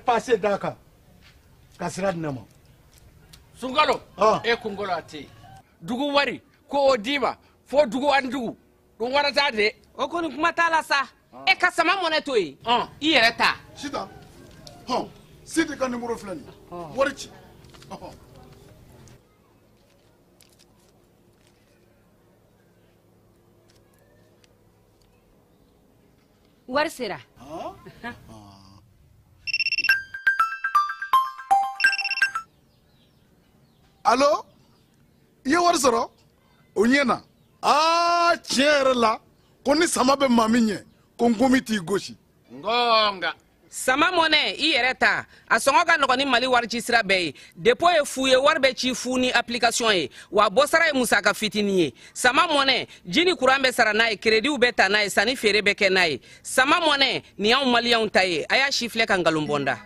Passé Dakar. Kasira dinama. Sungalo. E kungolo ati. Dugu wari ko odiba fo dugu andugu. Dum warata de. O ko ni kuma tala sa. E ka sama moneto yi. I yere ta. Sita. Sita ka numéro flani. Warichi. Wari sera. Allo? Ye wari sɔrɔ? O ɲɛna. Tiɲɛ yɛrɛ la, ko ni sama bɛ maa min ɲɛ, ko n gomi t'i gosi. Ngonga. Sama mɔnɛ i yɛrɛ ta a sɔngɔ ka nɔgɔn ni Mali wari ci sira bɛɛ ye. Dépôt ye fu ye wari bɛ ci fu ni application ye wa bɔsara ye musaka fitinin ye. Sama mɔnɛ ji ni courant bɛ sara n'a ye crédit bɛ ta n'a ye sanni feere bɛ kɛ n'a ye. Sama mɔnɛ nin y'anw maliyɛnw ta ye a y'a si filɛ ka nkalon bɔ n da.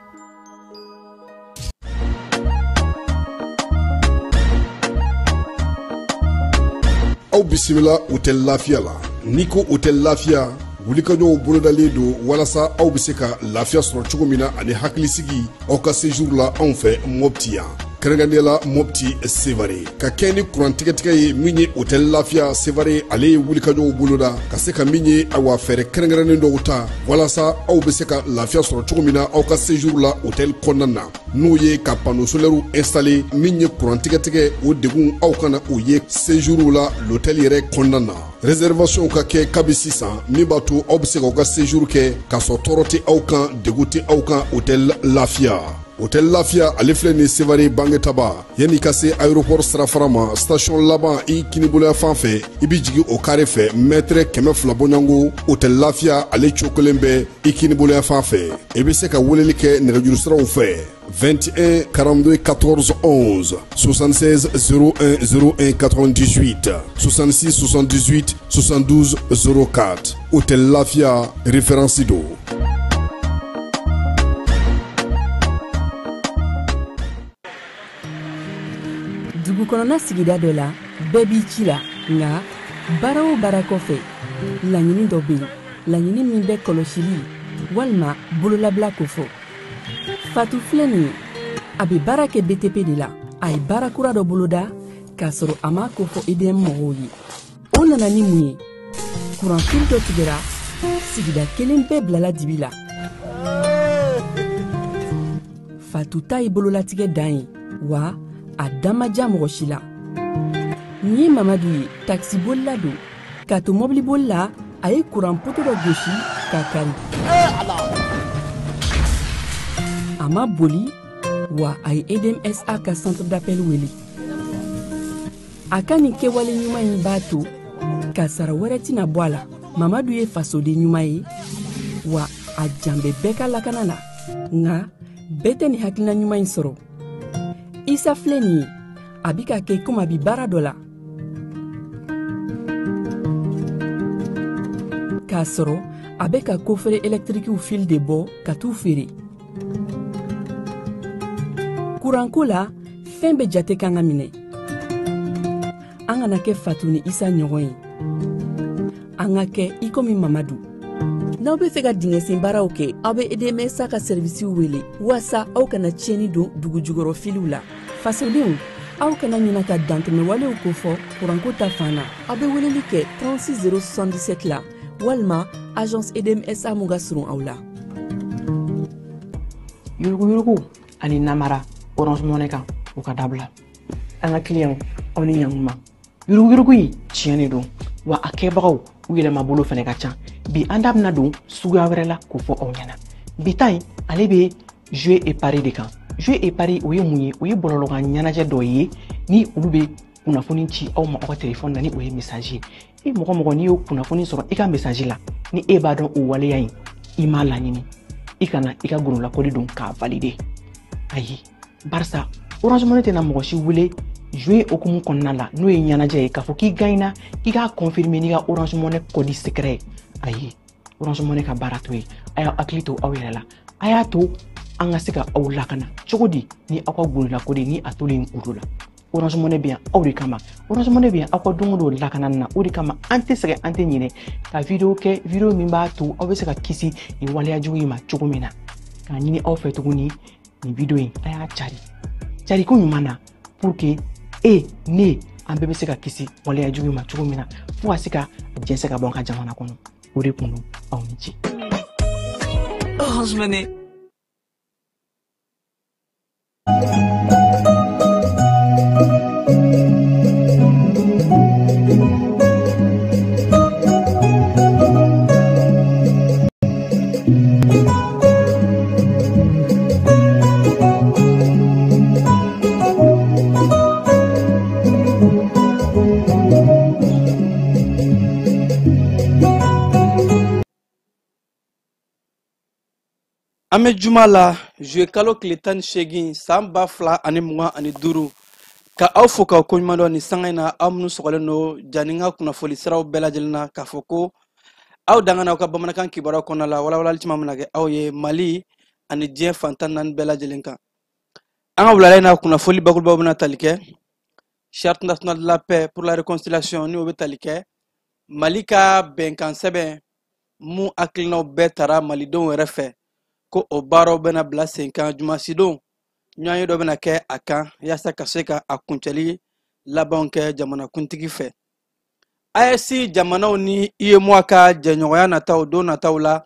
Aw bisimila hôtel Lafiya la. N'i ko hôtel Lafiya wulikajɔw bolodalen don walasa aw bɛ se ka lafiya sɔrɔ cogo min na ani hakilisigi aw ka séjour la anw fɛ Mopti yan. Kɛrɛnkɛrɛnnenya Mopti Sevare ka kɛ ni kurantigɛtigɛ ye min ye hôtel Lafiya Sevare ale ye wulikajɔw boloda ka se ka min ye awa fɛɛrɛ kɛrɛnkɛrɛnnen dɔw ta walasa aw bɛ se ka lafiya sɔrɔ cogo min na aw ka séjour la hôtel kɔnɔna na n'o ye ka panneau solaire installer min ye kurantigɛtigɛ o degun aw kana o ye séjour la l'hôtel yɛrɛ kɔnɔna na. Réservation ka kɛ kabi sisan min b'a to aw bɛ se k'aw ka séjour kɛ k'a sɔrɔ tɔɔrɔ tɛ aw kan degun tɛ aw kan hôtel Lafiya. Hôtel Lafiya ale filɛ ni Sevare Bangetaba yanni ka se aéroport sirafara ma station laban i kiniboloya fan fɛ i bi jigin o carré fɛ mètre 200 bɔɲango Hôtel Lafiya ale cokolen bɛ i kiniboloya fan fɛ i bɛ se ka weleli kɛ nɛgɛjuru siraw fɛ 21 42 14 11 76 01 01 98 66 78 72 04 Hôtel Lafiya référence do. Dugu kɔnɔna sigida dɔ la bɛɛ b'i ci la nka baara o baara kɔfɛ laɲini dɔ bɛ yen laɲini min bɛ kɔlɔsili walima bololabila ko fɔ Fatu filɛ nin ye a bɛ baara kɛ BTP de la a ye baara kura dɔ boloda k'a sɔrɔ a ma ko fɔ EDM mɔgɔw ye o nana ni mun ye kuranfili dɔ tigɛra sigida kelen bɛɛ bilala dibi la Fatu ta ye bololatigɛ dan ye wa a damaja mɔgɔ si la nin ye Mamadu ye taxi bolila don k'a to mobili bolila a ye kuran poto dɔ gosi k'a kari a ma boli wa a ye EDMSA ka centre d'appel wele a ka nin kɛwale ɲuman in b'a to ka sara wɛrɛ tɛna bɔ a la Mamadu ye fasoden ɲuman ye wa a jan bɛ bɛɛ ka lakana na nka bɛɛ tɛ nin hakilina ɲuman in sɔrɔ Isa filɛ nin ye a bi ka kɛ komi a bi baara dɔ la k'a sɔrɔ a bɛ ka kofere électrique fil de bɔ ka t'u feere kuranko la fɛn bɛ jate kan ka minɛ an kana kɛ Fatu ni Isa ɲɔgɔn ye an ka kɛ i komi Mamadu n'aw bɛ fɛ ka dingɛsen baaraw kɛ aw bɛ EDMSA ka servisiw wele walasa aw kana tiɲɛni don dugu jukɔrɔ filiw la fasodenw aw kana ɲina ka dantɛmɛwalew kofɔ kuranko ta fan na aw bɛ weleli kɛ 36 077 la walima agence EDMSA mun ka surun aw la yuruguyurugu ani namara Orange Money kan o ka dabila an ka client aw ni ɲankuma yuruguyurugu in tiɲɛni don wa a kɛbagaw u yɛlɛma bolo fɛnɛ ka ca bi an da bɛna don suguya wɛrɛ la k'o fɔ aw ɲɛna bi ta in ale bɛ jouer et pari de kan. Jouer et pari o ye mun ye? O ye bɔlɔlɔkan ɲɛnajɛ dɔ ye ni olu bɛ kunnafoni ci aw ma aw ka téléphone na ni o ye message ye. I mɔgɔ n'i y'o kunnafoni sɔrɔ i ka message la ni e b'a dɔn o waleya in i m'a laɲini i kana i ka gorolakɔli don k'a valider. Ayi barisa Orange Money tɛna mɔgɔ si wele jouer okumu kɔnɔna la n'o ye ɲɛnajɛ ye k'a fɔ k'i gagnera k'i k'a confirmer n'i ka Orange Money kɔdi secret. Ayi Orange Money ka baara to ye a y'a hakili to aw yɛrɛ la a y'a to an ka se ka aw lakana cogo di ni aw ka gorolakɔli ni a tolen olu la. Orange Money bɛ yan aw de kama. Orange Money bɛ yan aw ka don o don lakanani na o de kama an tɛ sɛgɛn an tɛ ɲinɛ ka video kɛ video min b'a to aw bɛ se ka kisi nin waleya jugu in ma cogo min na. K'a ɲini aw fɛ tuguni nin video in a y'a cari ko ɲuman na pour que ne an bɛɛ bɛ se ka kisi waleya jugu in ma cogo min na fo ka se ka jɛnsɛ ka bɔ an ka jamana kɔnɔ o de kun don aw ni ce. Orange Money. Ame juma la jouer kalo tile 18 san 2025 ka aw fo ka ko ɲuman dɔ ni sanga in na aw minnu sɔgɔlen no janinga kunnafoni siraw bɛɛ lajɛlen na k'a fɔ ko aw dangana aw ka bamanankan kibaruyaw kɔnɔna la walawalali caman bɛna kɛ aw ye Mali ani diɲɛ fantan naani bɛɛ lajɛlen kan. An ka wulada in na kunnafoni bakurubaw bɛna tali kɛ charte nationale de la paix pour la réconciliation ni o bɛ tali kɛ Mali ka bɛnkan sɛbɛn mun hakilinaw bɛɛ tara malidenw yɛrɛ fɛ ko o baaraw bɛna bila sen kan jumasidon ɲɔgɔnye dɔ bɛna kɛ a kan yaasa ka se ka a kuncɛli labanw kɛ jamanakuntigi fɛ. AES jamanaw ni UEMOA ka jɛɲɔgɔnya nataw don nataw la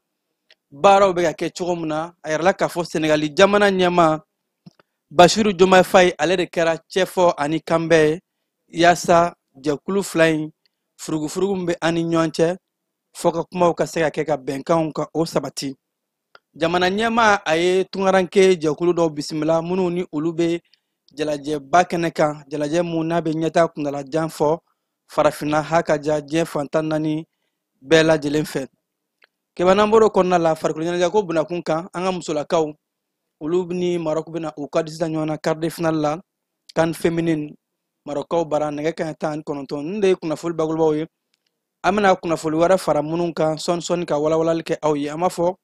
baaraw bɛ ka kɛ cogo min na a yɛrɛ la k'a fɔ Senegali jamana ɲɛma Basiru Diomaye Faye ale de kɛra cɛfɔ ani kanbɛ ye yaasa jɛkulu fila in furugufurugu min bɛ an ni ɲɔgɔn cɛ fɔ ka kumaw ka se ka kɛ ka bɛnkanw ka o sabati. Jamana ɲɛma a ye tungaranke jɛkulu dɔw bisimila minnu ni olu bɛ jalajɛba kɛnɛ kan jalajɛ mun n'a bɛ ɲɛta kuntalajan fɔ farafinna ha ka ja diɲɛ fantan naani bɛɛ lajɛlen fɛ. Kɛbanan bɔr'o kɔnɔna la farikolo ɲɛnajɛ ko bunakun kan an ka musolakaw olu ni Maroc bɛna u ka sisan ɲɔgɔn na quart de finale la CAN féminine Marocaw bara nɛgɛ kanɲɛ 19 nin de ye kunnafoni bakurubaw ye. An bɛna kunnafoni wɛrɛ fara minnu kan sɔni ka walawalali kɛ aw ye an b'a fɔ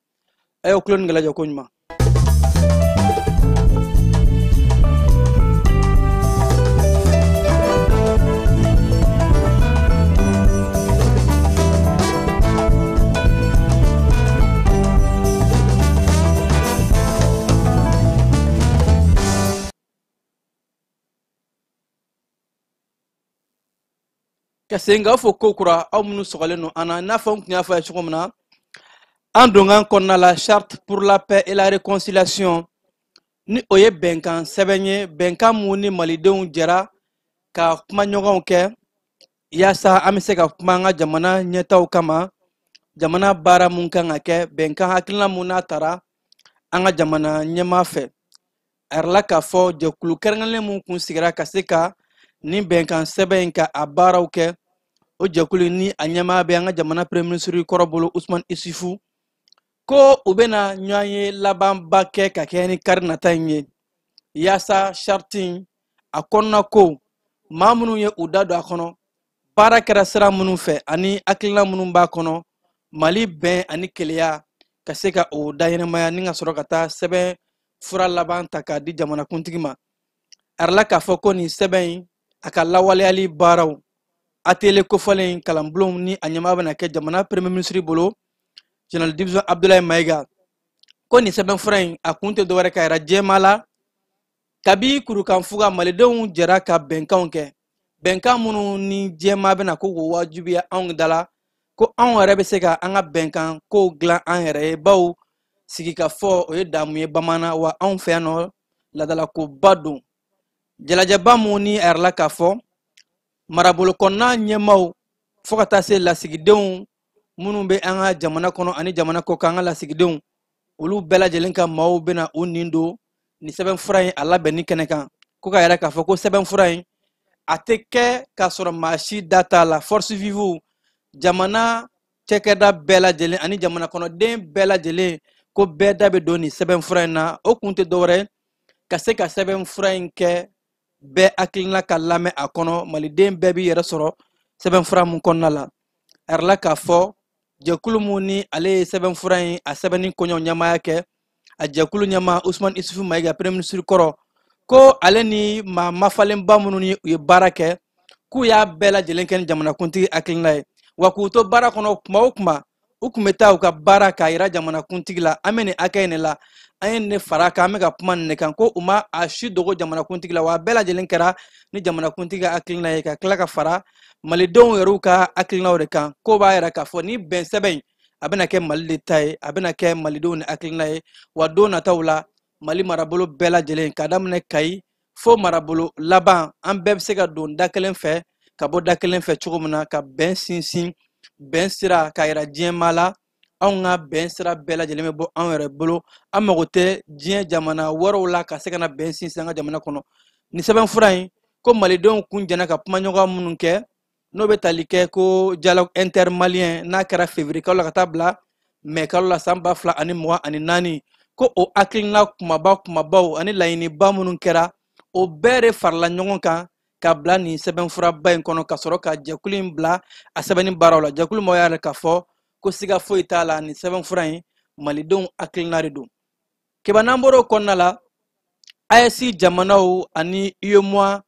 a y'o tulo ni gɛlɛjɛ ko ɲuman. Ka segin k'a fɔ ko kura aw minnu sɔgɔlen no an na n'a fɔ n tun y'a fɔ a ye cogo min na an donkan kɔnɔna la charte pour la paix et la réconciliation ni o ye bɛnkan sɛbɛn ye bɛnkan mun ni malidenw jɛra ka kuma ɲɔgɔnw kɛ yaasa an bɛ se ka kuma an ka jamana ɲɛtaw kama jamana baara mun kan ka kɛ bɛnkan hakilina mun n'a tara an ka jamana ɲɛmaa fɛ a yɛrɛ la k'a fɔ jɛkulu kɛrɛnkɛrɛnlen mun kun sigira ka se ka nin bɛnkan sɛbɛn in ka a baaraw kɛ o jɛkulu ni a ɲɛmaa bɛ an ka jamana premier ministre kɔrɔ bolo Usman Isufu ko u bɛna ɲɔgɔn ye labanba kɛ ka kɛ ni kari nata in ye yaasa charte in a kɔnɔna ko maa minnu ye u da don a kɔnɔ baara kɛra sira minnu fɛ ani hakilina minnu b'a kɔnɔ Mali bɛn ani keleya ka se ka o daɲɛnɛmaya ni ka sɔrɔ ka taa sɛbɛn fura laban ta k'a di jamanakuntigi ma a yɛrɛ la k'a fɔ ko nin sɛbɛn in a ka lawaleyali baaraw atelier kofɔlen kalanbulon ni a ɲɛmaa bɛna kɛ jamana premier ministre bolo General Division Abdoulaye Maïga ko nin sɛbɛnfura in a kun tɛ dɔwɛrɛ ka yɛrɛ jɛma la kabi kurukanfuga malidenw jɛra ka bɛnkanw kɛ bɛnkan minnu ni jɛma bɛna ko k'o wajibiya anw dala ko anw yɛrɛ bɛ se ka an ka bɛnkan kow dilan an yɛrɛ ye baw sigi ka fɔ o ye damu ye bamanan wa anw fɛ yan nɔ ladalakoba don jalajɛba mun ni a yɛrɛ la k'a fɔ marabolo kɔnɔna ɲɛmaw fo ka taa se lasigidenw minnu bɛ an ka jamana kɔnɔ ani jamana kɔ kan an ka lasigidenw olu bɛɛ lajɛlen ka maaw bɛna u nin don ni sɛbɛnfura in a labɛnni kɛnɛ kan ko ka yɛrɛ k'a fɔ ko sɛbɛnfura in a tɛ kɛ k'a sɔrɔ maa si da t'a la force vive jamana cɛkɛda bɛɛ lajɛlen ani jamana kɔnɔden bɛɛ lajɛlen ko bɛɛ da bɛ don nin sɛbɛnfura in na o kun tɛ dɔwɛrɛ ka se ka sɛbɛnfura in kɛ bɛɛ hakilina ka lamɛn a kɔnɔ maliden bɛɛ b'i yɛrɛ sɔrɔ sɛbɛnfura mun kɔnɔna la a yɛrɛla k'a fɔ jɛkulu mun ni ale ye sɛbɛnfura in a sɛbɛnni kɔɲɔ ɲɛmaaya kɛ a jɛkulu ɲɛma Usmane Isufu Mayiga premier ministre kɔrɔ ko ale ni maa mafalenba minnu ni u ye baara kɛ k'u y'a bɛɛ lajɛlen kɛ ni jamanakuntigi hakilina ye wa k'u to baara kɔnɔ kuma o kuma u kun bɛ taa u ka baara k'a yira jamanakuntigi la an bɛ nin hakɛ in de la an ye ne fara kan an bɛ ka kuma nin de kan ko u ma a si dogo jamanakuntigi la wa a bɛɛ lajɛlen kɛra ni jamanakuntigi ka hakilina ye ka tila ka fara malidenw yɛrɛw ka hakilinaw de kan ko b'a yɛrɛ k'a fɔ ni bɛn sɛbɛn in a bɛna kɛ Mali de ta ye a bɛna kɛ malidenw ni hakilina ye wa don nataw la Mali marabolo bɛɛ lajɛlen ka daminɛ Kayi fo marabolo laban an bɛɛ bɛ se ka don da kelen fɛ ka bɔ da kelen fɛ cogo min na ka bɛn sinsin bɛn sira ka yira diɲɛmaa la anw ka bɛn sira bɛɛ lajɛlen bɛ bɔ anw yɛrɛ bolo an mago tɛ diɲɛ jamana wɛrɛw la ka se ka na bɛn sinsin an ka jamana kɔnɔ ni sɛbɛnfura in ko malidenw kun jɛnna ka kumaɲɔgɔn minnu kɛ n'o bɛ tali kɛ ko dialogue intermalien n'a kɛra février kalo la ka taa bila mai kalo la san 2024 ko o hakilina kumabaw ani laɲiniba minnu kɛra o bɛɛ de farala ɲɔgɔn kan ka bila nin sɛbɛnfuraba in kɔnɔ ka sɔrɔ ka jɛkulu in bila a sɛbɛnni baaraw la jɛkulu mɔgɔw y'a yɛrɛ k'a fɔ ko siga foyi t'a la nin sɛbɛnfura in malidenw hakilina de don n'an bɔra o kɔnɔna la AES jamanaw ani UEMOA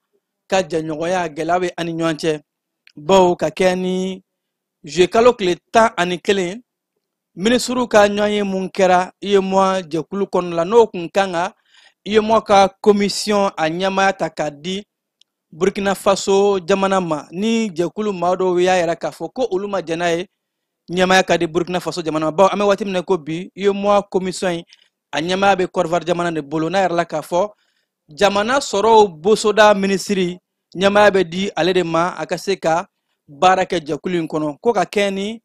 ka jɛɲɔgɔnya gɛlɛya bɛ ani ɲɔgɔn cɛ bawo ka kɛ ni juillet kalo tile 11 minisiriw ka ɲɔgɔnye mun kɛra UEMOA jɛkulu kɔnɔna la n'o kun kan ka UEMOA ka commission a ɲɛmaaya ta k'a di Burkina Faso jamana ma ni jɛkulu maa dɔw y'a yɛrɛ k'a fɔ ko olu ma jɛn n'a ye ɲɛmaaya ka di Burkina Faso jamana ma bawo an bɛ waati min na ko bi UEMOA commission in a ɲɛmaaya bɛ Côte d'Ivoire jamana de bolo n'a yɛrɛ la k'a fɔ jamana sɔrɔw bosoda minisiri ɲɛmaaya bɛ di ale de ma a ka se ka baara kɛ jɛkulu in kɔnɔ ko ka kɛ ni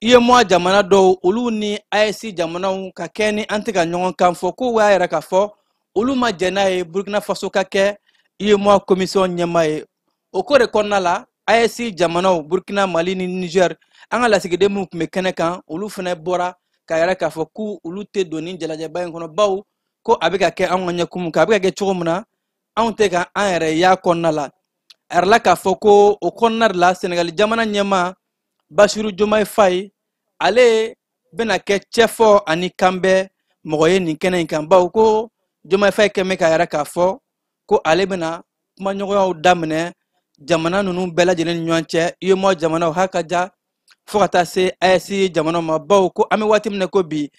UEMOA jamana dɔw olu ni AES jamanaw ka kɛ ni an tɛ ka ɲɔgɔn kan fɔ ko y'a yɛrɛ k'a fɔ olu ma jɛn n'a ye Burkina Faso ka kɛ UEMOA commission ɲɛmaa ye o ko de kɔnɔna la AES jamanaw Burkina Mali ni Niger an ka lasigiden minnu tun bɛ kɛnɛ kan olu fana bɔra ka yɛrɛ k'a fɔ ko olu tɛ don ni jalajɛba in kɔnɔ bawo ko a bɛ ka kɛ anw ka ɲɛkumu kan a bɛ ka kɛ cogo min na anw tɛ ka an yɛrɛ y'a kɔnɔna la a yɛrɛ la k'a fɔ ko o kɔnɔna de la Senegali jamana ɲɛmaa Basiru Diomaye Faye ale bɛna kɛ cɛfɔ ani kanbɛ mɔgɔ ye nin kɛnɛ in kan bawo ko Diomaye Faye kɛn bɛ ka yɛrɛ k'a fɔ ko ale bɛna kumaɲɔgɔnyaw daminɛ jamana ninnu bɛɛ lajɛlen ni ɲɔgɔn cɛ UEMOA jamanaw ha ka ja fo ka taa se AES jamanaw ma bawo ko an bɛ waati min na ko bi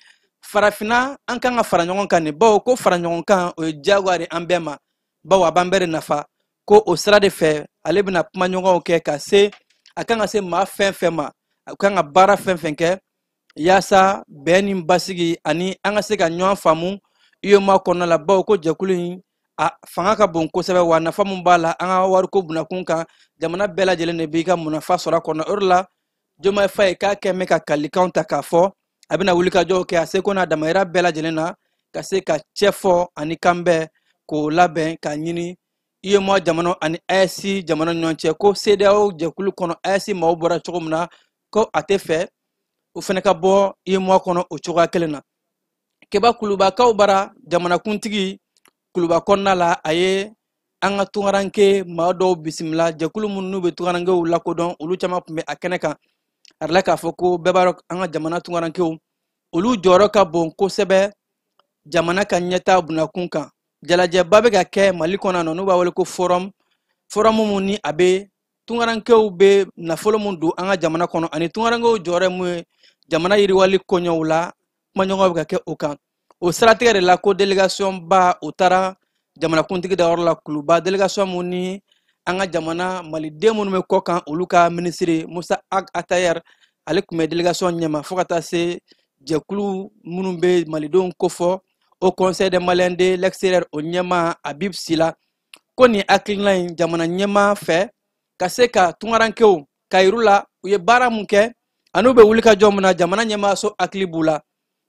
farafinna an kan ka fara ɲɔgɔn kan de bawo ko fara ɲɔgɔn kan o ye diyagoya de an bɛɛ ma bawo a b'an bɛɛ de nafa ko o sira de fɛ ale bɛna kumaɲɔgɔnw kɛ ka se a kan ka se maa fɛn fɛn ma a kan ka baara fɛn fɛn kɛ yaasa bɛn ni basigi ani an ka se ka ɲɔgɔn faamu UEMOA kɔnɔna la bawo ko jɛkulu in a fanga ka bon kosɛbɛ wa nafa mun b'a la an ka wariko bunakun kan jamana bɛɛ lajɛlen de b'i ka munafa sɔrɔ a kɔnɔ o de la Diomaye Faye k'a kɛn bɛ ka kalikanw ta k'a fɔ a bɛna wulikajɔw kɛ a seko n'a damayira bɛɛ lajɛlen na ka se ka cɛfɔ ani kanbɛn k'o labɛn k'a ɲini UEMOA jamana ani AES jamana ɲɔgɔn cɛ ko CEDEAO jɛkulu kɔnɔ AES maaw bɔra cogo min na ko a tɛ fɛ o fana ka bɔ UEMOA kɔnɔ o cogoya kelen na Keba Kulubakaw bara jamanakuntigi Kuluba kɔnɔna la a ye an ka tungaranke maa dɔw bisimila jɛkulu minnu bɛ tungarankew lakodɔn olu caman tun bɛ a kɛnɛ kan a yɛrɛ k'a fɔ ko bɛɛ b'a dɔn an ka jamana tungarankew olu jɔyɔrɔ ka bon kosɛbɛ jamana ka ɲɛtaa bunakun kan jalajɛba bɛ ka kɛ Mali kɔnɔ n'u b'a wele ko forum mun ni a bɛ tungarankew bɛ nafolo mun don an ka jamana kɔnɔ ani tungarankew jɔyɔrɔ mun ye jamana yiriwali koɲɛw la kumaɲɔgɔnw bɛ ka kɛ o kan o siratigɛ de la ko délégation ba o taara jamanakuntigi dayɔrɔ la Kuluba délégation mun ni an ka jamana maliden minnu bɛ kɔ kan olu ka minisiri Musa Atayer ale tun bɛ délégation ɲɛma fo ka taa se jɛkulu minnu bɛ malidenw kofɔ au conseil des Maliens de l'extérieur o ɲɛma Habib Sila ko nin hakilina in jamana ɲɛma fɛ ka se ka tungarankew ka yir'u la u ye baara mun kɛ ani u bɛ wulikajɔ mun na jamana ɲɛmaaso hakili b'u la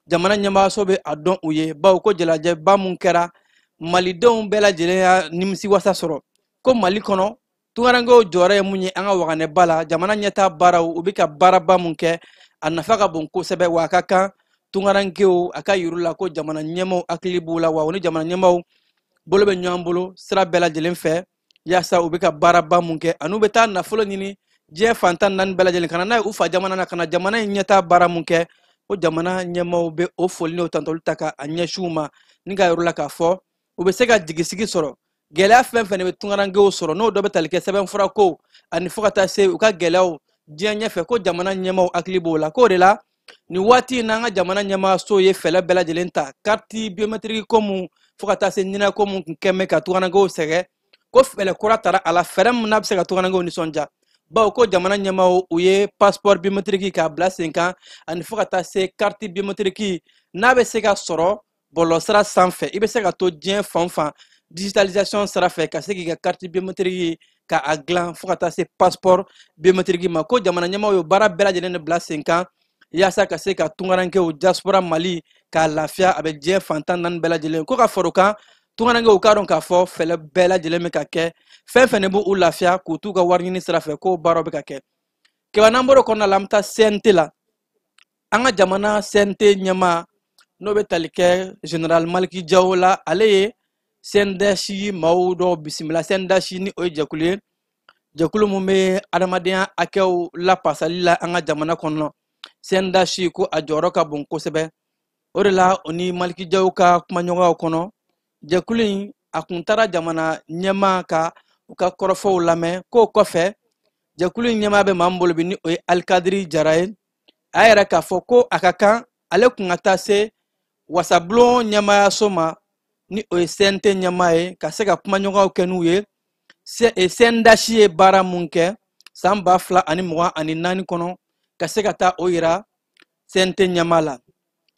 jamana ɲɛmaaso bɛ a dɔn u ye bawo ko jalajɛba mun kɛra malidenw bɛɛ lajɛlen y'a nimisi wasa sɔrɔ ko mali kɔnɔ tungarankew jɔyɔrɔ ye mun ye an ka waganɛba la jamana ɲɛtaa baaraw u bɛ ka baaraba mun kɛ a nafa ka bon kosɛbɛ wa a ka kan tungarankew a ka yir'u la ko jamana ɲɛmaaw hakili b'u la wa u ni jamana ɲɛmaaw bolo bɛ ɲɔgɔn bolo sira bɛɛ lajɛlen fɛ yaasa u bɛ ka baaraba mun kɛ ani u bɛ taa nafolo ɲini diɲɛ fantan naani bɛɛ lajɛlen ka na n'a ye u fa jamana na ka na jamana in ɲɛtaa baara mun kɛ o jamana ɲɛmaaw bɛ o foli n'o tantɔli ta ka a ɲɛsin u ma ni ka yɔrɔ la k'a fɔ u bɛ se ka jigisigi sɔrɔ gɛlɛya fɛn fɛn de bɛ tungarankew sɔrɔ n'o dɔ bɛ tali kɛ sɛbɛnfura ko ani fo ka taa se u ka gɛlɛyaw diɲɛ ɲɛfɛ ko jamana ɲɛmaaw hakili b'o la k'o de la nin waati in na an ka jamana ɲɛmaaso ye fɛɛrɛ bɛɛ lajɛlen ta carte biométrique ko mun fo ka taa se ɲinɛ ko mun tun kɛ mɛ ka tungarankew sɛgɛ ko fɛɛrɛ kura tara a la fɛɛrɛ min n'a bɛ se ka tungarankew nisɔndiya bawo ko jamana ɲɛmaaw u ye passeport biométrique k'a bila sen kan ani fo ka taa se carte biométrique n'a bɛ se ka sɔrɔ bɔlɔlɔsira sanfɛ i bɛ se ka to diɲɛ fan o fan digitalisation sira fɛ ka se k'i ka carte biométrique ka a dilan fo ka taa se passeport biométrique ma ko jamana ɲɛmaaw ye baara bɛɛ lajɛlen de bila sen kan yaasa ka se ka tungarankew diaspora mali k'a lafiya a bɛ diɲɛ fantan naani bɛɛ lajɛlen ko ka fara o kan tungarankew k'a dɔn k'a fɔ fɛɛrɛ bɛɛ lajɛlen bɛ ka kɛ fɛn fɛn de b'u lafiya k'u t'u ka wari ɲini sira fɛ ko baaraw bɛ ka kɛ kɛba n'an bɔra o kɔnɔna la an bɛ taa CNT la an ka jamana CNT ɲɛmaa n'o bɛ tali kɛ général maliki jawo la ale ye CNDH maaw dɔw bisimila CNDH ni o ye jɛkulu ye jɛkulu mun bɛ adamadenya hakɛw lapasali la an ka jamana kɔnɔ CNDH ko a jɔyɔrɔ ka bon kosɛbɛ o de la o ni maliki jawo ka kumaɲɔgɔnyaw kɔnɔ jɛkulu in a kun taara jamana ɲɛmaa ka u ka kɔrɔfɔw lamɛn k'o kɔfɛ jɛkulu in ɲɛmaa bɛ maa min bolo bi ni o ye alikadiri jara ye a yɛrɛ k'a fɔ ko a ka kan ale kun ka taa se wasabulon ɲɛmaayaso ma ni o ye CNT ɲɛmaa ye ka se ka kumaɲɔgɔnw kɛ n'u ye CNDH ye baara mun kɛ san 2024 kɔnɔ ka se ka taa o yira CNT ɲɛmaa la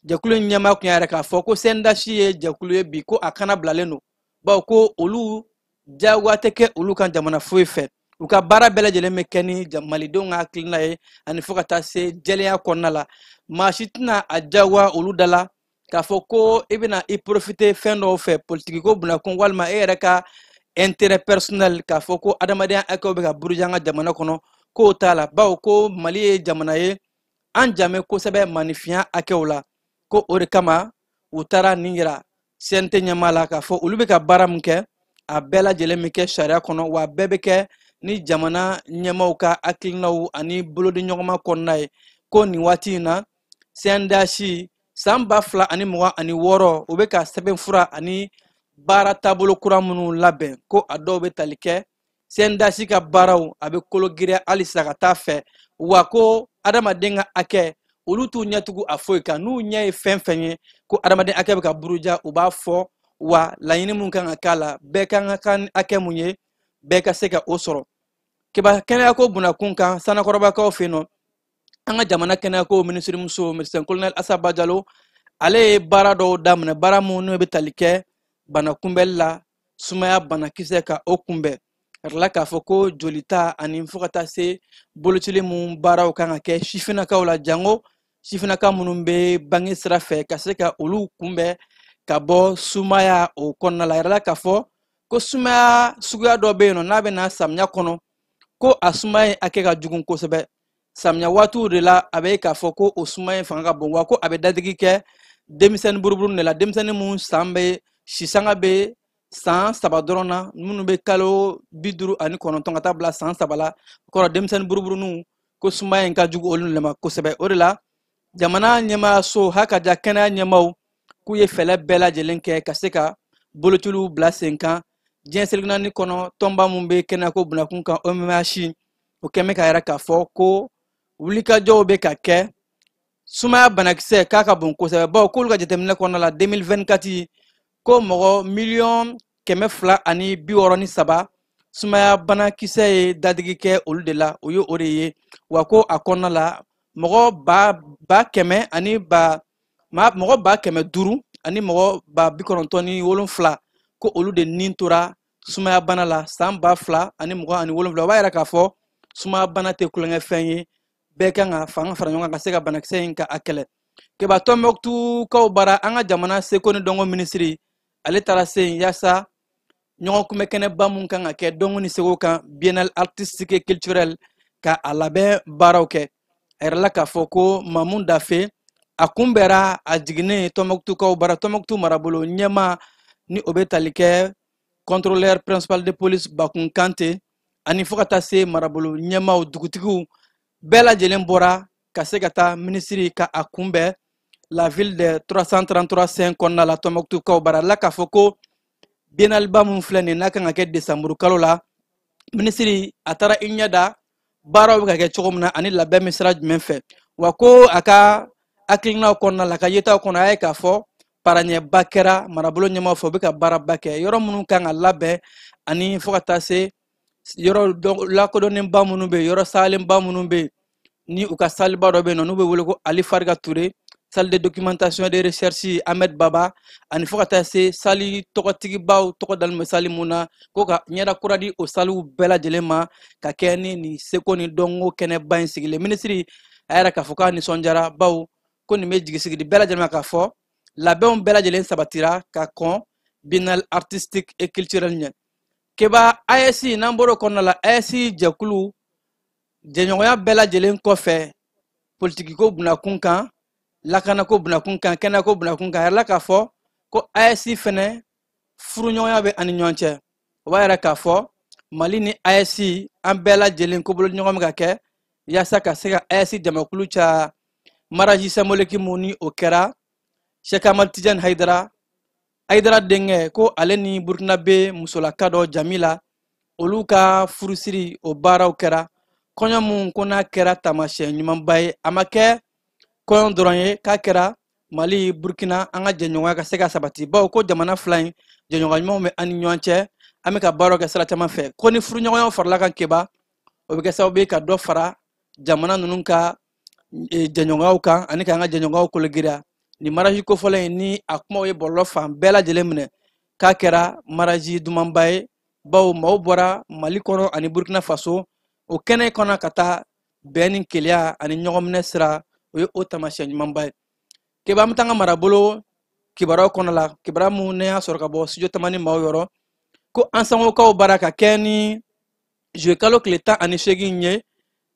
jɛkulu in ɲɛmaa kun y'a yɛrɛ k'a fɔ ko CNDH ye jɛkulu ye bi ko a kana bilalen don bawo ko olu jagoya tɛ kɛ olu kan jamana foyi fɛ u ka baara bɛɛ lajɛlen bɛ kɛ ni malidenw ka hakilina ye ani fo ka taa se jɛlenya kɔnɔna la maa si tɛna a jagoya olu da la k'a fɔ ko i bɛna i profiter fɛn dɔw fɛ politiki ko bunakun walima e yɛrɛ ka intérêt personnel k'a fɔ ko adamadenya hakɛw bɛ ka buruja an ka jamana kɔnɔ k'o t'a la bawo ko mali ye jamana ye an janmɛ kosɛbɛ maanifinya hakɛw la ko o de kama u taara nin yira CNT ɲɛmaa la k'a fɔ olu bɛ ka baara min kɛ a bɛɛ lajɛlen bɛ kɛ sariya kɔnɔ wa a bɛɛ bɛ kɛ ni jamana ɲɛmaaw ka hakilinaw ani bolodiɲɔgɔnma kɔnɔna ye ko nin waati in na CNDH san 2026 u bɛ ka sɛbɛnfura ani baara taabolo kura minnu labɛn ko a dɔw bɛ tali kɛ CNDH ka baaraw a bɛ kolo giriya halisa ka taa fɛ wa ko adamaden ka hakɛ olu t'u ɲɛtugu a foyi kan n'u ɲɛ ye fɛn fɛn ye ko adamaden hakɛ bɛ ka buruja u b'a fɔ wa laɲini mun kan ka k'a la bɛɛ kan ka kan hakɛ mun ye bɛɛ ka se ka o sɔrɔ kɛba kɛnɛyako bunakun kan sanakɔrɔbakaw fɛ yen nɔ an ka jamana kɛnɛyako minisirimuso médecin colonel Asaba Jalo ale ye baara dɔw daminɛ baara minnu bɛ tali kɛ bana kunbɛli la sumaya banakisɛ ka o kunbɛn ka tila k'a fɔ ko jolita ani fo ka taa se bolocili mun baaraw kan ka kɛ sifinnakaw la jango sifinnaka minnu bɛ bange sira fɛ ka se ka olu kunbɛn ka bɔ sumaya o kɔnɔna la yɛrɛ la k'a fɔ ko sumaya suguya dɔ bɛ yen nɔ n'a bɛ na samiya kɔnɔ ko a sumaya hakɛ ka jugu kosɛbɛ samiya waatiw de la a bɛ k'a fɔ ko o sumaya fanga ka bon wa ko a bɛ dadigi kɛ denmisɛnnin buruburu de la denmisɛnnin mun san bɛ sisanga bɛ san 3 dɔrɔn na minnu bɛ kalo 59 ka taa bila san 3 la o kɔrɔ denmisɛnnin buruburuniw ko sumaya in ka jugu olu de ma kosɛbɛ o de la jamana ɲɛmaayaso hakaja kɛnɛya ɲɛmaaw k'u ye fɛɛrɛ bɛɛ lajɛlen kɛ ka se ka bolociw bila sen kan diɲɛ seleke naani kɔnɔ tɔnba min bɛ kɛnɛyako bunakun kan OMH o kɛn bɛ ka yɛrɛ k'a fɔ ko wulikajɔw bɛ ka kɛ sumaya banakisɛ k'a ka bon kosɛbɛ bawo k'olu ka jateminɛ kɔnɔna la 2024 ko mɔgɔ 2,263,000 sumaya banakisɛ ye dadigi kɛ olu de la o ye o de ye wa ko a kɔnɔna la mɔgɔ ba kɛmɛ duuru ani mɔgɔ 97 ko olu de nin tora sumaya bana la san 2027 o b'a yira k'a fɔ sumaya bana tɛ kulonkɛ fɛn ye bɛɛ kan ka fanga fara ɲɔgɔn kan ka se ka banakisɛ in ka a kɛlɛ keba Tombouctou kaw bara anga jamana seko ni dongo ministry ale tara sen yasa ñoŋo kume kene ba mun kan ka kɛ dongo ni sego kan biennale artistique et culturel ka a labɛn baaraw kɛ a yɛrɛla k'a fɔ ko Mamun Dafe a kunbɛra a jiginen Tombouctou kaw bara Tombouctou marabolo ɲɛma ni o bɛ tali kɛ contrôleur principal de police Bakun Kante ani fo ka taa se marabolo ɲɛmaw dugutigiw bɛɛ lajɛlen bɔra ka se ka taa ministre ka a kunbɛn la ville de 333 kɔnɔna la Tombouctou kaw bara la k'a fɔ ko biennale ba mun filɛ nin n'a kan ka kɛ décembre kalo la ministre a taara i ɲɛda baaraw bɛ ka kɛ cogo min na ani labɛn min sira jumɛn fɛ wa ko a ka hakilinaw kɔnɔna la a ka yetaw kɔnɔ a ye k'a fɔ paraɲɛba kɛra marabolo ɲɛmaw fɛ u bɛ ka baaraba kɛ yɔrɔ minnu kan ka labɛn ani fo ka taa se yɔrɔ lakodɔnnenba minnu bɛ yen yɔrɔ salenba minnu bɛ yen ni u ka saliba dɔ bɛ yen nɔ n'u bɛ wele ko Ali Fariga Ture salle de documentation et de recherche Ahmed Baba ani fo ka taa se sali tɔgɔtigibaw tɔgɔ dalen bɛ sali mun na ko ka ɲɛda kura di o saliw bɛɛ lajɛlen ma ka kɛ ni nin seko ni dɔnko kɛnɛba in sigilen ministre a yɛrɛ k'a fɔ k'a nisɔndiyara baw ko nin bɛ jigi sigidi bɛɛ lajɛlen ma k'a fɔ labɛnw bɛɛ lajɛlen sabatira ka kɔn biennale artistique et culturel ɲɛ keba AES n'an bɔra o kɔnɔna la AES jɛkulu jɛɲɔgɔnya bɛɛ lajɛlen kɔfɛ politiki ko bunakun kan lakana ko bunakun kan kɛnɛ ko bunakun kan a yɛrɛla k'a fɔ ko AES fɛnɛ furuɲɔgɔnya bɛ ani ɲɔgɔn cɛ o b'a yɛrɛ k'a fɔ Mali ni AES an bɛɛ lajɛlen ko bolo ɲɔgɔn bɛ ka kɛ yaasa ka se ka AES jamakulu ca maraji symbolique mun ni o kɛra Cheikh Ahmad Tidiane Haidara denkɛ ko ale ni Burkinabe musolaka dɔ Jamila olu ka furusiri o baaraw kɛra kɔɲɔ mun ko n'a kɛra taamasiyɛn ɲumanba ye a ma kɛ kɔɲɔ dɔrɔn ye k'a kɛra Mali Burkina an ka jɛɲɔgɔnya ka se ka sabati bawo ko jamana fila in jɛɲɔgɔn ɲumanw bɛ an ni ɲɔgɔn cɛ an bɛ ka baaraw kɛ sira caman fɛ ko ni furuɲɔgɔnyaw farala kan keba o bɛ kɛ sababu ye ka dɔ fara jamana ninnu ka jɛɲɔgɔnyaw kan ani k'an ka jɛɲɔgɔnyaw kologiriya ni maraji kofɔlen in ni a kumaw ye bɔlɔlɔ fan bɛɛ lajɛlen minɛ k'a kɛra maraji dumanba ye bawo maaw bɔra Mali kɔnɔ ani Burkina Faso o kɛnɛ kɔnɔ ka taa bɛn ni keleya ani ɲɔgɔn minɛ sira o ye o taamasiyɛn ɲumanba ye keba an bɛ taa an ka marabolo kibaruyaw kɔnɔ la kibaruya mun ne y'a sɔrɔ ka bɔ studio tamani maaw yɔrɔ ko an sangokaw baara ka kɛ ni juillet kalo tile 18 ye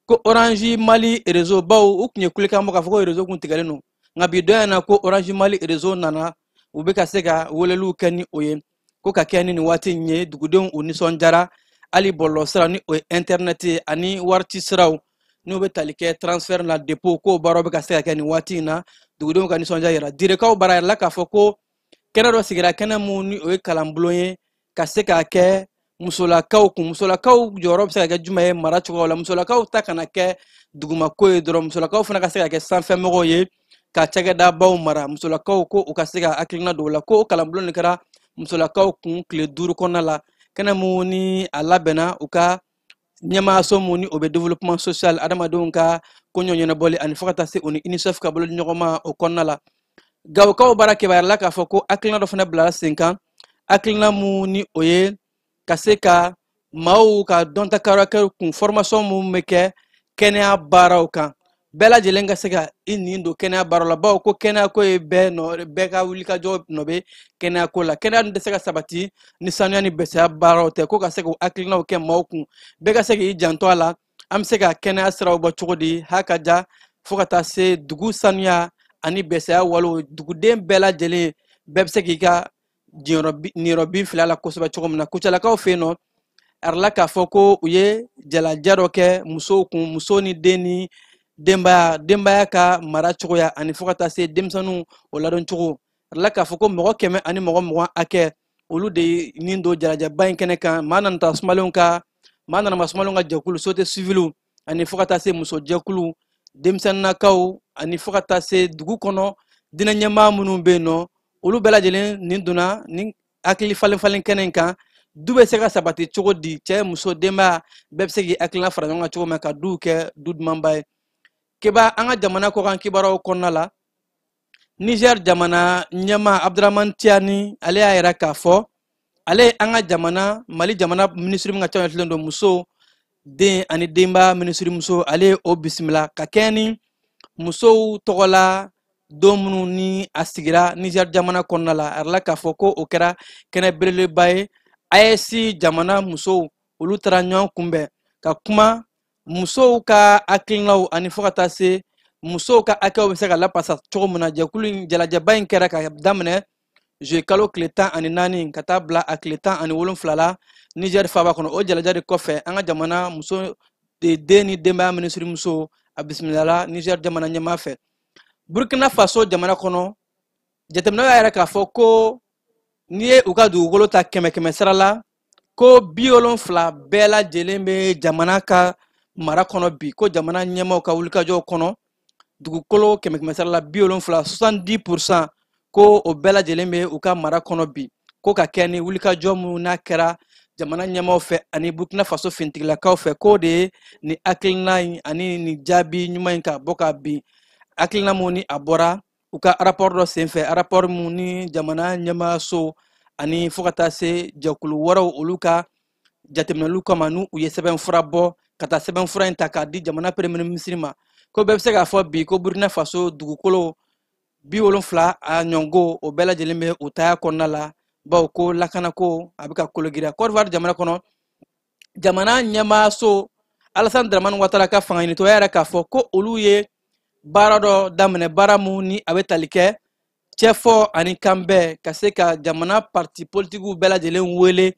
ko Orange Mali réseau bawo u tun ye kulekan bɔ k'a fɔ ko réseau kun tigɛlen don nka bi dɔ na ko Orange Mali réseau nana u bɛ ka se ka weleliw kɛ ni o ye ko ka kɛ ni nin waati in ye dugudenw u nisɔndiyara hali bɔlɔlɔ sira ni o ye internet ye ani wariti siraw n'u bɛ tali kɛ transfert la dépôt k'o baaraw bɛ ka se ka kɛ nin waati in na dugudenw ka nisɔndiya yira direkaw baara yɛrɛ la k'a fɔ ko kɛnɛ dɔ sigira kɛnɛ mun ni o ye kalanbulon ye ka se k'a kɛ musolakaw kun musolakaw jɔyɔrɔ bɛ se ka kɛ jumɛn ye mara cogoyaw la musolakaw ta kana kɛ dugumako ye dɔrɔn musolakaw fana ka se ka kɛ sanfɛmɔgɔw ye ka cakɛdabaw mara musolakaw ko u ka se ka hakilina dɔw la ko o kalanbulon nin kɛra musolakaw kun tile 5 kɔnɔna la kɛnɛ mun ni a labɛnna u ka ɲɛmaayaso mun ni o bɛ développement social adamadenw ka koɲɔ ɲɛnabɔli ani fo ka taa se o ni UNICEF ka bolo ɲɔgɔn ma o kɔnɔna la gawukaw baara kɛbara la k'a fɔ ko hakilina dɔ fana bilara sen kan hakilina mun ni o ye ka se ka maaw ka dɔnta kɛ kun formation mun bɛ kɛ kɛnɛya baaraw kan bɛɛ lajɛlen ka se ka i nin don kɛnɛya baaraw la bawo ko kɛnɛyako ye bɛɛ ka wulikajɔ nɔ bɛ kɛnɛyako la kɛnɛya dun tɛ se ka sabati ni sanuya ni bɛsɛya baaraw tɛ ko ka se k'o hakilinaw kɛ maaw kun bɛɛ ka se k'i janto a la an bɛ se ka kɛnɛya siraw bɔ cogo di ha ka ja fo ka taa se dugu sanuya ani bɛsɛya walo duguden bɛɛ lajɛlen bɛɛ bɛ se k'i ka niyɔrɔ bin fili a la kosɛbɛ cogo min na kucalakaw fɛ yen nɔ arala k'a fɔ ko u ye jalajɛ dɔ kɛ musow kun muso ni den ni denbaya ka mara cogoya ani fo ka taa se denmisɛnninw o ladɔn cogo arala k'a fɔ ko mɔgɔ 100 ani mɔgɔ 20 hakɛ olu de ye nin don jalajɛba in kɛnɛ kan maa nana masumalenw ka jɛkulu société civile ani fo ka taa se muso jɛkulu denmisɛnninnakaw ani fo ka taa se dugu kɔnɔ dinɛ ɲɛmaa minnu bɛ yen nɔ olu bɛɛ lajɛlen nin donna nin hakili falen kɛnɛ in kan du bɛ se ka sabati cogo di cɛ muso denbaya bɛɛ bɛ se k'i hakilina fara ɲɔgɔn kan cogo min ka duw kɛ du dumanba ye keba an ka jamana kɔkan kibaruyaw kɔnɔna la Niger jamana ɲɛma Abdramane Tiani ale y'a yɛrɛ k'a fɔ ale an ka jamana Mali jamana ministre min ka ca ɲɛsilen don muso den ani denba ministre muso ale o bisimila ka kɛ ni musow tɔgɔla don minnu ni a sigira Niger jamana kɔnɔna la a yɛrɛ la k'a fɔ ko o kɛra kɛnɛ belebeleba ye AES jamana musow olu taara ɲɔgɔn kunbɛn ka kuma musow ka hakilinaw ani fo ka taa se musow ka hakɛw bɛ se ka lapasa cogo min na jɛkulu in jalajɛba in kɛra ka daminɛ juillet kalo tile 14 ka taa bila a tile 17 la Niger faaba kɔnɔ o jalaja de kɔfɛ an ka jamana muso den ni denbaya minisiri muso a bisimilala Niger jamana ɲɛmaa fɛ Burkina Faso jamana kɔnɔ jateminɛw y'a yɛrɛ k'a fɔ ko n'i ye u ka dugukolo ta 100 sara la ko 70 bɛɛ lajɛlen bɛ jamana ka mara kɔnɔ bi ko jamana ɲɛmaaw ka wulikajɔw kɔnɔ dugukolo 100 sara la 70% ko o bɛɛ lajɛlen bɛ u ka mara kɔnɔ bi ko ka kɛ ni wulikajɔ minnu n'a kɛra jamana ɲɛmaaw fɛ ani Burkina Faso fintigilakaw fɛ ko de ye ni hakilina in ani ni jaabi ɲuman in ka bɔ ka bin hakilina mun ni a bɔra u ka rapport dɔ senfɛ rapport mun ni jamana ɲɛmaaso ani fo ka taa se jɛkulu wɛrɛw olu ka jateminɛlu kama n'u ye sɛbɛnfura bɔ ka taa sɛbɛnfura in ta k'a di jamana premier ministre ma ko bɛɛ bɛ se k'a fɔ bi ko Burkina Faso dugukolo 70 a ɲɔngo o bɛɛ lajɛlen bɛ u taya kɔnɔna la bawo ko lakanako a bɛ ka kologira Côte d'Ivoire jamana kɔnɔ jamana ɲɛmaaso Alassane Dramane Ouattara ka fanga ɲinitɔya yɛrɛ k'a fɔ ko olu ye baara dɔ daminɛ baara mun ni a bɛ tali kɛ cɛfɔ ani kanbɛn ka se ka jamana parti politikiw bɛɛ lajɛlen wele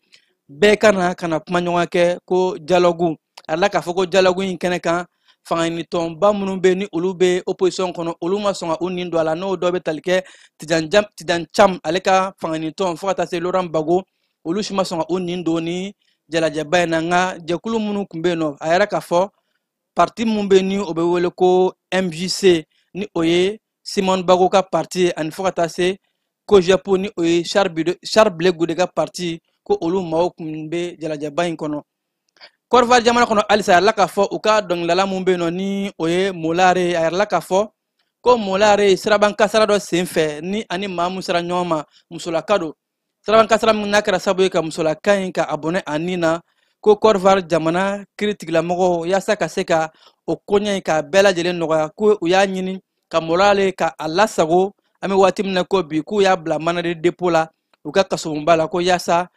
bɛɛ ka na kuma ɲɔgɔn kɛ ko dialogue a la k'a fɔ ko dialogue in kɛnɛ kan fanga ɲinitɔnba minnu bɛ ni olu bɛ opposition kɔnɔ olu ma sɔn ka u nin don a la n'o dɔ bɛ tali kɛ Tidiane Cham ale ka fanga ɲinitɔn fo ka taa se Laurent Gbagbo olu si ma sɔn ka u nin don ni jalajɛba in na nka jɛkulu minnu tun bɛ yen nɔ a yɛrɛ k'a fɔ parti mun bɛ ni o bɛ wele ko MJC ni o ye Simone Bagbo ka parti ani fo ka taa se COJEPO ni o ye Charles Blé Goudé ka parti ko olu maaw tun bɛ jalajɛba in kɔnɔ Côte d'Ivoire jamana kɔnɔ halisa a yɛrɛ la k'a fɔ u ka dɔnkilidala mun bɛ yen nɔ ni o ye Molare a yɛrɛ la k'a fɔ ko Molare sirabankasara dɔ senfɛ ni ani maa mun sera ɲɔgɔn ma musolaka don sirabankasara min n'a kɛra sababu ye ka musolaka in ka a bɔnɛ a nin na ko Côte d'Ivoire jamana kiiritigilamɔgɔw yaasa ka se ka o koɲɛ in ka bɛɛ lajɛlen nɔgɔya ko u y'a ɲini ka Molare ka a lasago an bɛ waati min na ko bi k'u y'a bila manade dépôt la u ka kasobonba la ko yaasa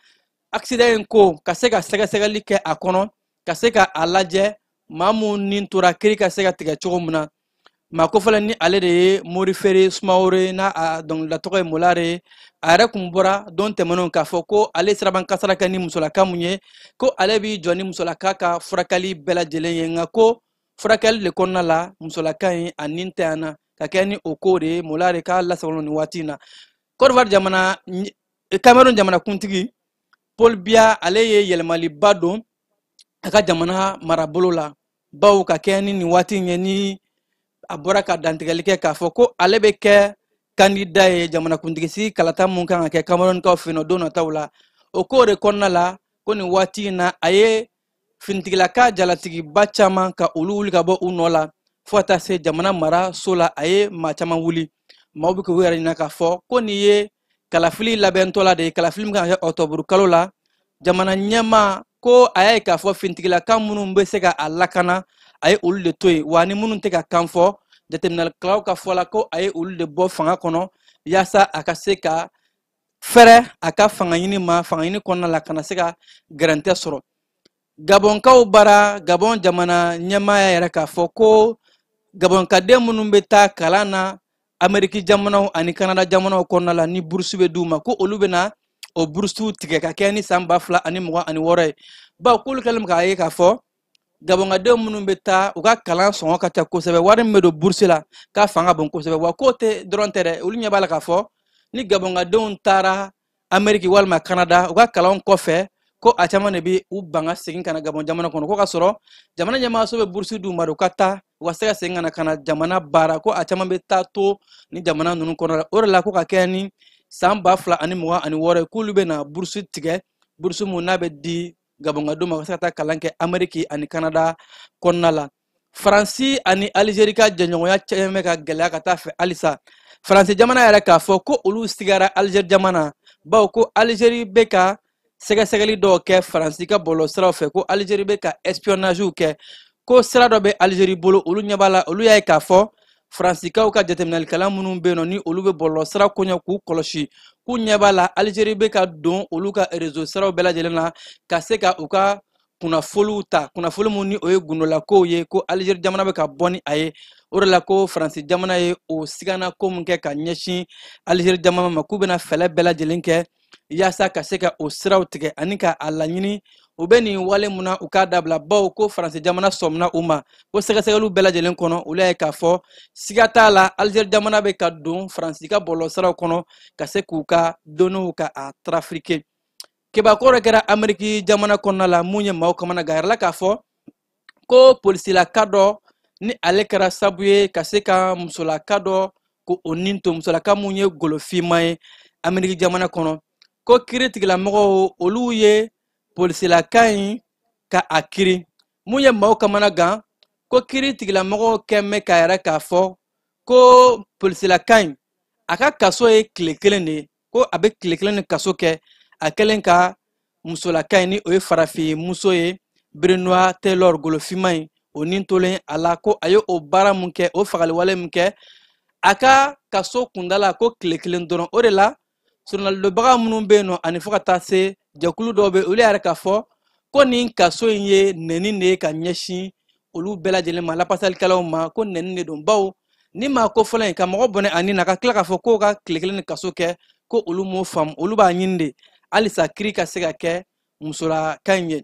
accident in ko ka se ka sɛgɛsɛgɛli kɛ a kɔnɔ ka se ka a lajɛ maa mun ni tora kiiri ka se ka tigɛ cogo min na maa kofɔlen ni ale de ye Morifere Sumaworo n'a a dɔnkilida tɔgɔ ye Molare a yɛrɛ kun bɔra don tɛmɛnenw k'a fɔ ko ale sirabankasara kɛ ni musolaka mun ye ko ale b'i jɔ ni musolaka ka furakɛli bɛɛ lajɛlen ye nka ko furakɛli de kɔnɔna la musolaka in a nin tɛ yan na ka kɛ ni o ko de ye Molare k'a lasago nin waati in na Côte d'Ivoire jamana Cameroun jamana kuntigi Paul Biya ale ye yɛlɛmaliba don a ka jamana marabolo la bawo ka kɛ ni nin waati in ye ni a bɔra ka dantigɛli kɛ k'a fɔ ko ale bɛ kɛ kandida ye jamanakuntigisi kalata mun kan ka kɛ Camerounkaw fɛ yen nɔ don nataw la o ko de kɔnɔna la ko nin waati in na a ye finitigilaka jalatigiba caman ka olu wuli ka bɔ u nɔ la fo ka taa se jamana maraso la a ye maa caman wuli maaw bɛ k'u yɛrɛ ɲininka k'a fɔ ko nin ye kalafili labɛntɔ la de ye kalafili min kan ka kɛ ɔktɔburu kalo la jamana ɲɛmaa ko a y'a ye k'a fɔ finitigilaka minnu bɛ se ka a lakana a ye olu de to yen wa ni minnu tɛ ka kan fɔ jateminɛlikɛlaw ka fɔ la ko a ye olu de bɔ fanga kɔnɔ yaasa a ka se ka fɛrɛ a ka fanga ɲini ma fanga ɲini kɔnɔna la kana se ka gɛrɛntɛ sɔrɔ Gabonkaw bara Gabon jamana ɲɛmaaya yɛrɛ k'a fɔ ko Gabonkaden minnu bɛ taa kalan na Amérique jamanaw ani Canada jamanaw kɔnɔna la ni bourse bɛ d'u ma ko olu bɛ na o bourse tigɛ ka kɛ ni san 2026 ye bawo k'olu kɛlen k'a ye k'a fɔ Gabonkadenw minnu bɛ taa u ka kalan sɔngɔ ka ca kosɛbɛ wari min bɛ don bourse la k'a fanga bon kosɛbɛ wa k'o tɛ dɔrɔn tɛ dɛ olu ɲɛ b'a la k'a fɔ ni Gabonkadenw taara Amérique walima Canada u ka kalanw kɔfɛ ko a caman de bɛ u ban ka segin ka na Gabon jamana kɔnɔ ko ka sɔrɔ jamana ɲɛmaaso bɛ bourse d'u ma u ka taa u ka se ka segin ka na jamana baara ko a caman bɛ taa to ni jamana ninnu kɔnɔ la o de la ko ka kɛ ni san 2026 ye k'olu bɛ na bourse tigɛ bourse mun n'a bɛ di Gabonkadenw ma ka se ka taa kalan kɛ Amérique ani Canada kɔnɔna la Faransi ani Algérie ka jɛɲɔgɔnya cɛn bɛ ka gɛlɛya ka taa fɛ halisa Faransi jamana yɛrɛ k'a fɔ ko olu sigara Algérie jamana bawo ko Algérie bɛ ka sɛgɛsɛgɛli dɔw kɛ Faransi ka bɔlɔsiraw fɛ ko Algérie bɛ ka espionnage kɛ ko sira dɔ bɛ Algérie bolo olu ɲɛ b'a la olu y'a ye k'a fɔ Fransikaw ka jateminalikɛla minnu bɛ yen nɔ ni olu bɛ bɔlɔlɔ sira koɲɛ k'u kɔlɔsi k'u ɲɛ b'a la Algérie bɛ ka don olu ka réseau siraw bɛɛ lajɛlen na ka se ka u ka kunnafoliw ta kunnafoli mun ni o ye gundolakow ye ko Algérie jamana bɛ ka bɔ ni a ye o de la ko Faransi jamana ye o sigana ko mun kɛ ka ɲɛsin Algérie jamana ma k'u bɛna fɛlɛ bɛɛ lajɛlen kɛ yaasa ka se ka o siraw tigɛ ani ka a laɲini u bɛ nin wale mun na u k'a dabila baw ko Faransi jamana sɔmina u ma ko sɛgɛsɛgɛliw bɛɛ lajɛlen kɔnɔ olu y'a ye k'a fɔ siga t'a la Algérie jamana bɛ ka don Faransi ka bɔlɔlɔ siraw kɔnɔ ka se k'u ka donniw ka a trafiquer kebakɔrɔ kɛra Amérique jamana kɔnɔna la mun ye maaw kamana gan yɛrɛ la k'a fɔ ko polisilaka dɔ ni ale kɛra sabu ye ka se ka musolaka dɔ ko o nin to musolaka mun ye golofinma ye Amérique jamana kɔnɔ ko kiiri tigilamɔgɔw olu ye polisilaka in ka a kiiri mun ye maaw kamana gan ko kiiri tigilamɔgɔw kɛmɛ ka yɛrɛ k'a fɔ ko polisilaka in a ka kaso ye tile kelen de ye ko a bɛ tile kelen ni kaso kɛ a kɛlen ka musolaka in ni o ye farafin muso ye Birenois Taylor golofinma in o nin tolen a la ko a ye o baara mun kɛ o fagaliwale mun kɛ a ka kaso kundala ko tile kelen dɔrɔn o de la journalidɔnbaga minnu bɛ yen nɔ ani fo ka taa se jɛkulu dɔw bɛ olu yɛrɛ k'a fɔ ko nin kaso in ye nɛni de ye ka ɲɛsin olu bɛɛ lajɛlen ma lapasalikɛlaw ma ko nɛni de don baw ni maa ko fɔlɔ in ka mɔgɔ bɔnɛ ani na ka tila k'a fɔ k'o ka tile kelen ni kaso kɛ ko olu m'o faamu olu b'a ɲini de halisa kiiri ka se ka kɛ musolaka in ye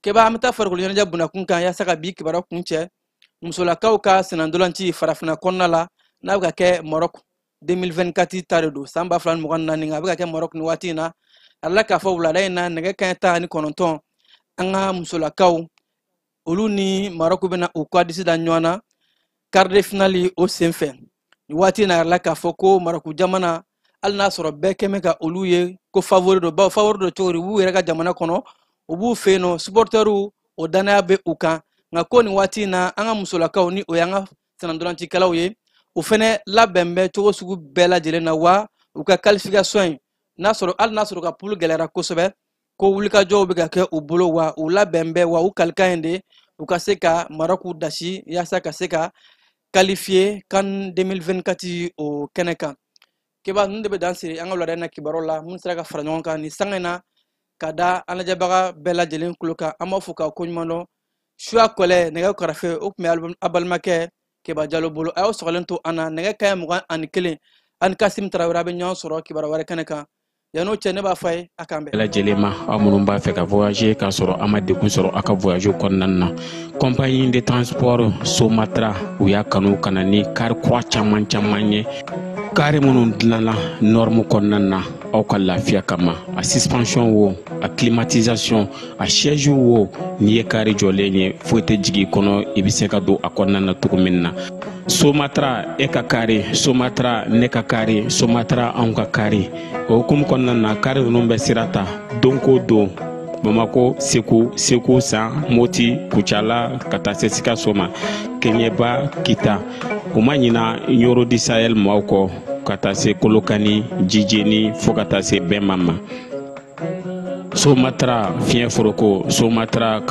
keba an bɛ taa farikolo ɲɛnajɛ bunakun kan yaasa ka bi kibaruya kun cɛ musolakaw ka senandolanci farafinna kɔnɔna la n'a bɛ ka kɛ Maroc 2024 ta de don san 2024 a bɛ ka kɛ Maroc ni waati in na ala k'a fɔ wulada in na nɛgɛ kanɲɛ 19 an ka musolakaw olu ni Maroc bɛna u ka disi da ɲɔgɔn na quart de finale o senfɛ ni waati in na ala k'a fɔ ko Maroc jamana hali n'a sɔrɔ bɛɛ kɛmɛ ka olu ye ko favori do baw favori do cogo di u b'u yɛrɛ ka jamana kɔnɔ u b'u fɛ yen nɔ supporters o danaya bɛ u kan nka ko nin waati in na an ka musolakaw ni o y'an ka senandolancikɛlaw ye u fɛnɛ labɛn bɛ cogo sugu bɛɛ lajɛlen na wa u ka qualification in hali n'a sɔrɔ ka poule gɛlɛyara kosɛbɛ ko wulikajɔw bɛ ka kɛ u bolo wa u labɛn bɛ wa u kalikan in de u ka se ka Maroc dasi yaasa ka se ka qualifier CAN 2024 o kɛnɛ kan kibaru ninnu de bɛ dan siri an ka wulada in na kibaruw la mun sera ka fara ɲɔgɔn kan nin sanga in na ka da an lajɛbaga bɛɛ lajɛlen tulo kan an b'a fɔ k'a ko ɲuman dɔn Suya Kɔlɛ nɛgɛ kɛrɛfɛ o tun bɛ a balimakɛ Keba Jalo bolo a y'o sɔgɔlen to an na nɛgɛ kanɲɛ 21 ani Kasim Tarawele a bɛ ɲɔgɔn sɔrɔ kibaru wɛrɛ kɛnɛ kan yan'o cɛ ne b'a fɔ a ye a k'an bɛn. Bɛɛ lajɛlen ma aw minnu b'a fɛ ka voyager k'a sɔrɔ a ma degun sɔrɔ a ka voyage kɔnɔna na compagnie de transport Somatra u y'a kanu ka na ni kari kura caman ye kari minnu dilanna norme kɔnɔna na aw ka lafiya kama a suspension wo a climatisation a siège wo n'i ye kari jɔlen ye foyi tɛ jigin kɔnɔ i bɛ se ka don a kɔnɔna na cogo min na Somatra e ka kari Somatra ne ka kari Somatra anw ka kari o hukumu kɔnɔna na kari ninnu bɛ sira ta don ko don Bamako Segu San Moti Kucala ka taa se Sikaso ma Keɲeba Kita u ma ɲina Yoro di Sahel maaw kɔ ka taa se Kolokani Jijeni fo ka taa se Bɛnma ma Somatra fiɲɛ foroko Somatra